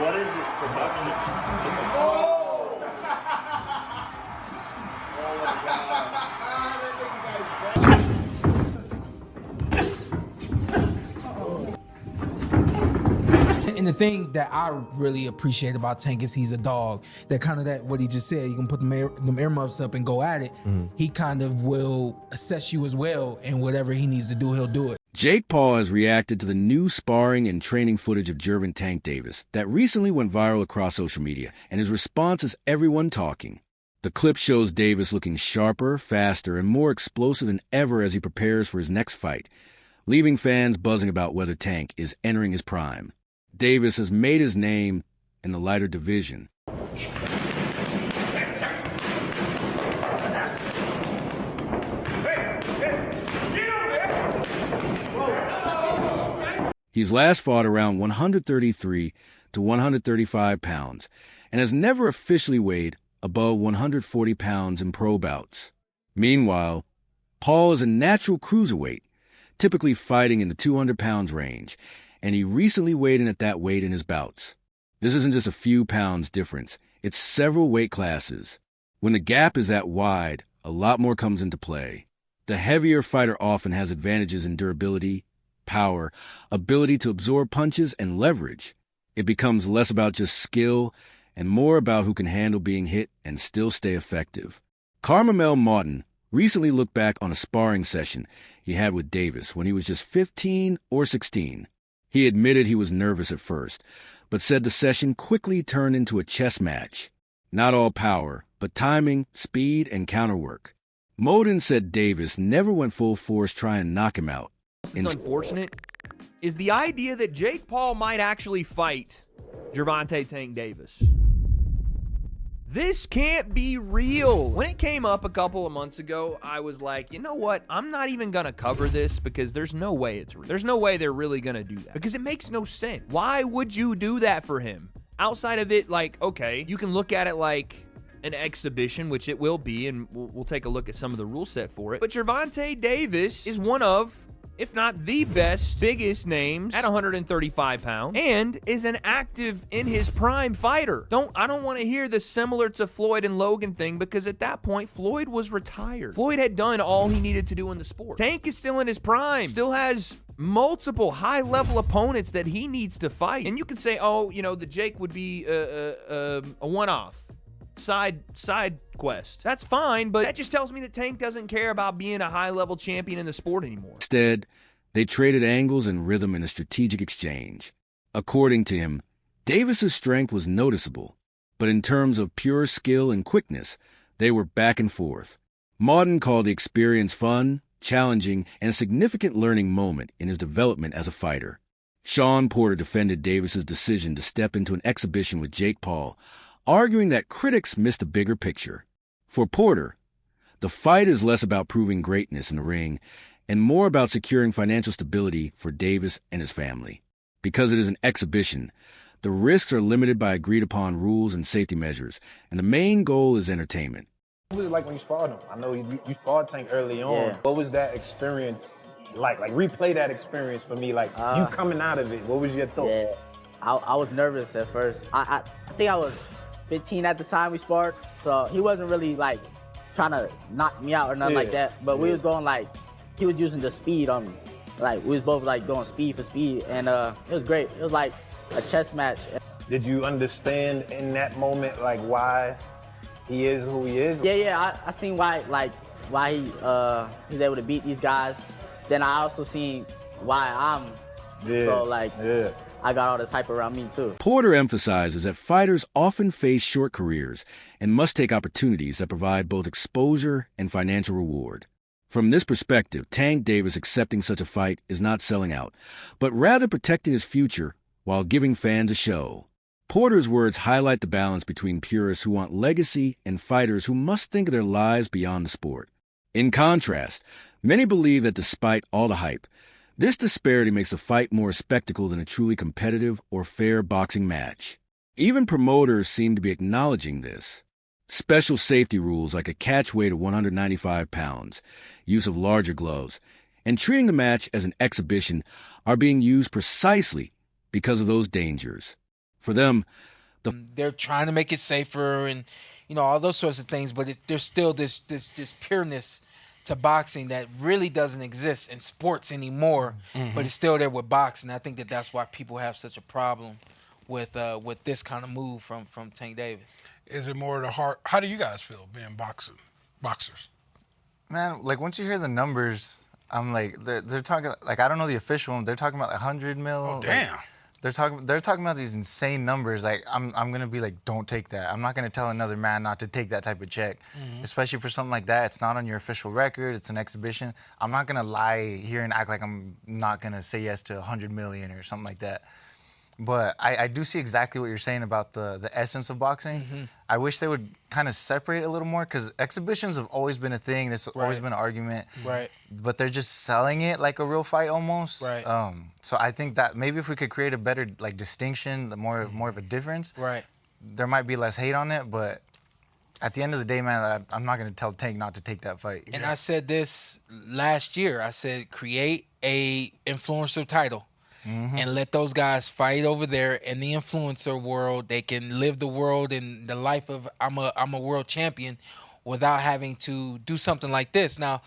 What is this production? Oh! And the thing that I really appreciate about Tank is he's a dog. That kind of what he just said, you can put them earmuffs up and go at it. He kind of will assess you as well, and whatever he needs to do, he'll do it. Jake Paul has reacted to the new sparring and training footage of Gervonta Davis that recently went viral across social media, and his response is everyone talking. The clip shows Davis looking sharper, faster, and more explosive than ever as he prepares for his next fight, leaving fans buzzing about whether Tank is entering his prime. Davis has made his name in the lighter division. He's last fought around 133 to 135 pounds and has never officially weighed above 140 pounds in pro bouts. Meanwhile, Paul is a natural cruiserweight, typically fighting in the 200 pounds range, and he recently weighed in at that weight in his bouts. This isn't just a few pounds difference, it's several weight classes. When the gap is that wide, a lot more comes into play. The heavier fighter often has advantages in durability, power, ability to absorb punches, and leverage. It becomes less about just skill and more about who can handle being hit and still stay effective. Carmel Martin recently looked back on a sparring session he had with Davis when he was just 15 or 16. He admitted he was nervous at first, but said the session quickly turned into a chess match. Not all power, but timing, speed, and counterwork. Modin said Davis never went full force trying to knock him out. What's unfortunate is the idea that Jake Paul might actually fight Gervonta Tank Davis. This can't be real. When it came up a couple of months ago, I was like, you know what? I'm not even going to cover this because there's no way it's real. There's no way they're really going to do that because it makes no sense. Why would you do that for him? Outside of it, like, okay, you can look at it like an exhibition, which it will be, and we'll take a look at some of the rule set for it. But Gervonta Davis is one of, if not the best, biggest names at 135 pounds and is an active in his prime fighter. I don't want to hear the similar to Floyd and Logan thing because at that point, Floyd was retired. Floyd had done all he needed to do in the sport. Tank is still in his prime, still has multiple high-level opponents that he needs to fight. And you can say, oh, you know, the Jake would be a one-off. Side quest. That's fine, but that just tells me that Tank doesn't care about being a high-level champion in the sport anymore. Instead, they traded angles and rhythm in a strategic exchange. According to him, Davis's strength was noticeable, but in terms of pure skill and quickness, they were back and forth. Martin called the experience fun, challenging, and a significant learning moment in his development as a fighter. Sean Porter defended Davis's decision to step into an exhibition with Jake Paul, arguing that critics missed a bigger picture. For Porter, the fight is less about proving greatness in the ring and more about securing financial stability for Davis and his family. Because it is an exhibition, the risks are limited by agreed-upon rules and safety measures, and the main goal is entertainment. What was it like when you sparred him? I know you sparred Tank early on. Yeah. What was that experience like? Like, replay that experience for me. Like, you coming out of it, what was your thought? Yeah, I was nervous at first. I think I was 15 at the time we sparred, so he wasn't really like trying to knock me out or nothing like that. But we was going like, he was using the speed on me. Like we was both like going speed for speed, and it was great. It was like a chess match. Did you understand in that moment like why he is who he is? Yeah. I seen why he's able to beat these guys. Then I also seen why I'm so like. Yeah. I got all this hype around me, too. Porter emphasizes that fighters often face short careers and must take opportunities that provide both exposure and financial reward. From this perspective, Tank Davis accepting such a fight is not selling out, but rather protecting his future while giving fans a show. Porter's words highlight the balance between purists who want legacy and fighters who must think of their lives beyond the sport. In contrast, many believe that despite all the hype, this disparity makes the fight more a spectacle than a truly competitive or fair boxing match. Even promoters seem to be acknowledging this. Special safety rules like a catch weight of 195 pounds, use of larger gloves, and treating the match as an exhibition are being used precisely because of those dangers. For them, They're trying to make it safer and, all those sorts of things, but there's still this pureness to boxing that really doesn't exist in sports anymore, but it's still there with boxing. I think that's why people have such a problem with this kind of move from Tank Davis. Is it more the heart? How do you guys feel being boxers? Man, like once you hear the numbers, I'm like, they're talking, like, I don't know the official one. They're talking about like 100 mil. Oh, damn. Like, they're talking about these insane numbers. Like, I'm gonna be like, don't take that. I'm not gonna tell another man not to take that type of check, especially for something like that. It's not on your official record. It's an exhibition. I'm not gonna lie here and act like I'm not gonna say yes to 100 million or something like that. But I do see exactly what you're saying about the essence of boxing. I wish they would kind of separate a little more, because exhibitions have always been a thing. There's always been an argument. Right. But they're just selling it like a real fight almost. Right. So I think that maybe if we could create a better like distinction, more of a difference, Right. there might be less hate on it. But at the end of the day, man, I'm not gonna tell Tank not to take that fight. And I said this last year. I said create a influencer title. And let those guys fight over there in the influencer world. They can live the world and the life of I'm a world champion without having to do something like this. Now,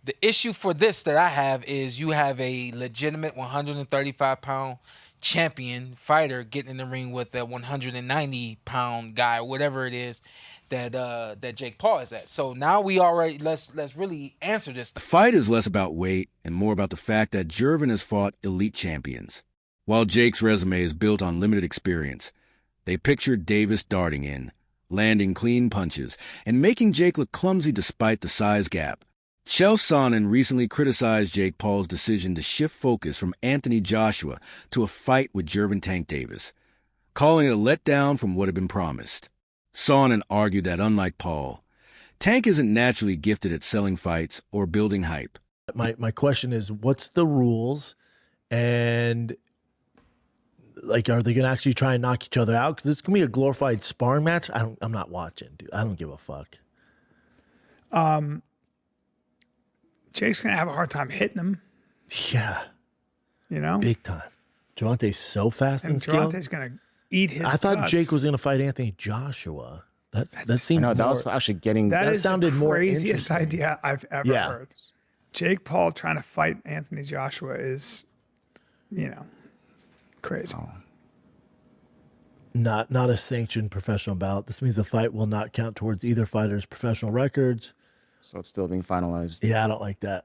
the issue for this that I have is you have a legitimate 135-pound champion fighter getting in the ring with a 190-pound guy, whatever it is that Jake Paul is at. So now we already let's really answer this. the fight is less about weight and more about the fact that Gervin has fought elite champions. While Jake's resume is built on limited experience, they pictured Davis darting in, landing clean punches, and making Jake look clumsy despite the size gap. Chael Sonnen recently criticized Jake Paul's decision to shift focus from Anthony Joshua to a fight with Gervonta Tank Davis, calling it a letdown from what had been promised. Sonnen argued that unlike Paul, Tank isn't naturally gifted at selling fights or building hype. My question is, what's the rules, and like, are they gonna actually try and knock each other out? Because it's gonna be a glorified sparring match. I'm not watching, dude. I don't give a fuck. Jake's gonna have a hard time hitting him. Yeah, big time. Gervonta's so fast and skilled. Gervonta's gonna eat his. I thought guts. Jake was gonna fight Anthony Joshua. That seemed. No, that was actually getting. That is sounded the more craziest interesting. idea I've ever heard. Jake Paul trying to fight Anthony Joshua is, crazy. Not a sanctioned professional bout. This means the fight will not count towards either fighter's professional records. So it's still being finalized. Yeah, I don't like that.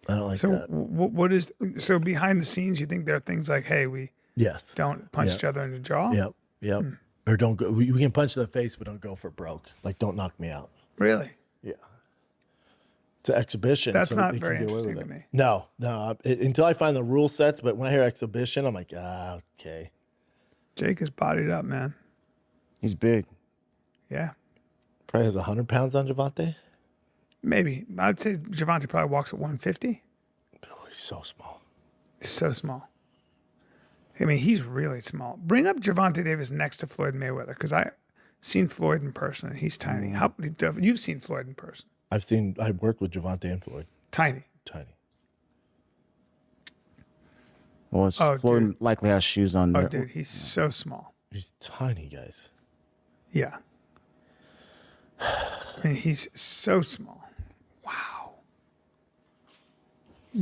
I don't like So that. what is so behind the scenes? You think there are things like, hey, we Yes. don't punch each other in the jaw? Yep. Or don't go. We can punch in the face, but don't go for broke. Like, don't knock me out. Really? Yeah. It's an exhibition. That's so not they can very get away interesting with to it. me. No. Until I find the rule sets, but when I hear exhibition, I'm like, okay. Jake is bodied up, man. He's big. Yeah. Probably has 100 pounds on Gervonta. Maybe. I'd say Gervonta probably walks at 150. Oh, he's so small. He's so small. I mean, he's really small. Bring up Gervonta Davis next to Floyd Mayweather, because I've seen Floyd in person, and he's tiny. You've seen Floyd in person. I've worked with Gervonta and Floyd. Tiny. Well, Floyd dude. likely has shoes on there. Oh, dude, he's so small. He's tiny, guys. Yeah. I mean, he's so small. Wow.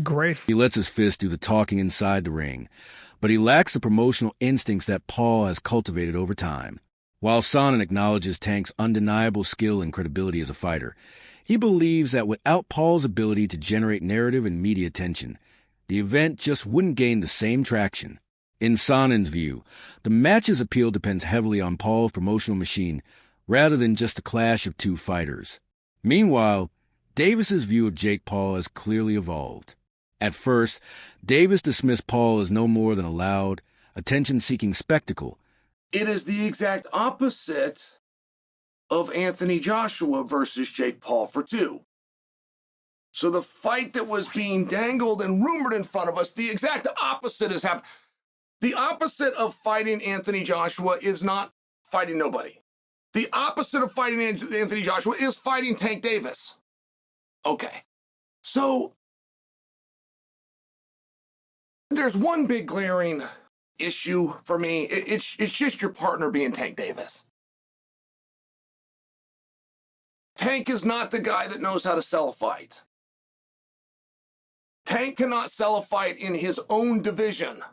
Great. He lets his fist do the talking inside the ring, but he lacks the promotional instincts that Paul has cultivated over time. While Sonnen acknowledges Tank's undeniable skill and credibility as a fighter, he believes that without Paul's ability to generate narrative and media attention, the event just wouldn't gain the same traction. In Sonnen's view, the match's appeal depends heavily on Paul's promotional machine rather than just a clash of two fighters. Meanwhile, Davis's view of Jake Paul has clearly evolved. At first, Davis dismissed Paul as no more than a loud, attention-seeking spectacle. It is the exact opposite of Anthony Joshua versus Jake Paul for 2. So the fight that was being dangled and rumored in front of us, the exact opposite has happened. The opposite of fighting Anthony Joshua is not fighting nobody. The opposite of fighting Anthony Joshua is fighting Tank Davis. Okay. So there's one big glaring issue for me. It's just your partner being Tank Davis. Tank is not the guy that knows how to sell a fight. Tank cannot sell a fight in his own division.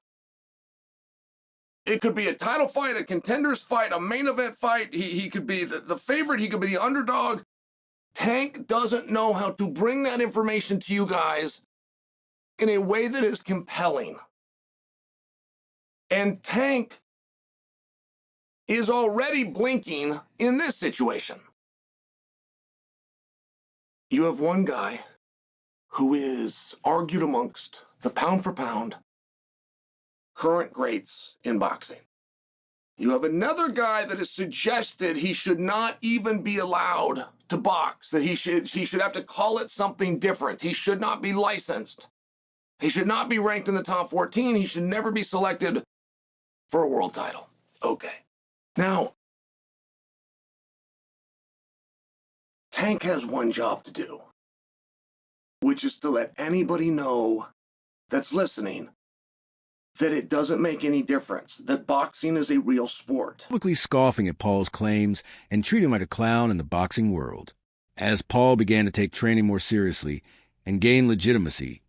It could be a title fight, a contenders fight, a main event fight. He could be the favorite. He could be the underdog. Tank doesn't know how to bring that information to you guys in a way that is compelling. And Tank is already blinking in this situation. You have one guy who is argued amongst the pound for pound current greats in boxing. You have another guy that has suggested he should not even be allowed to box, that he should have to call it something different. He should not be licensed. He should not be ranked in the top 14. He should never be selected for a world title. Okay. Now, Tank has one job to do, which is to let anybody know that's listening that it doesn't make any difference, that boxing is a real sport. Publicly scoffing at Paul's claims and treating him like a clown in the boxing world. As Paul began to take training more seriously and gain legitimacy,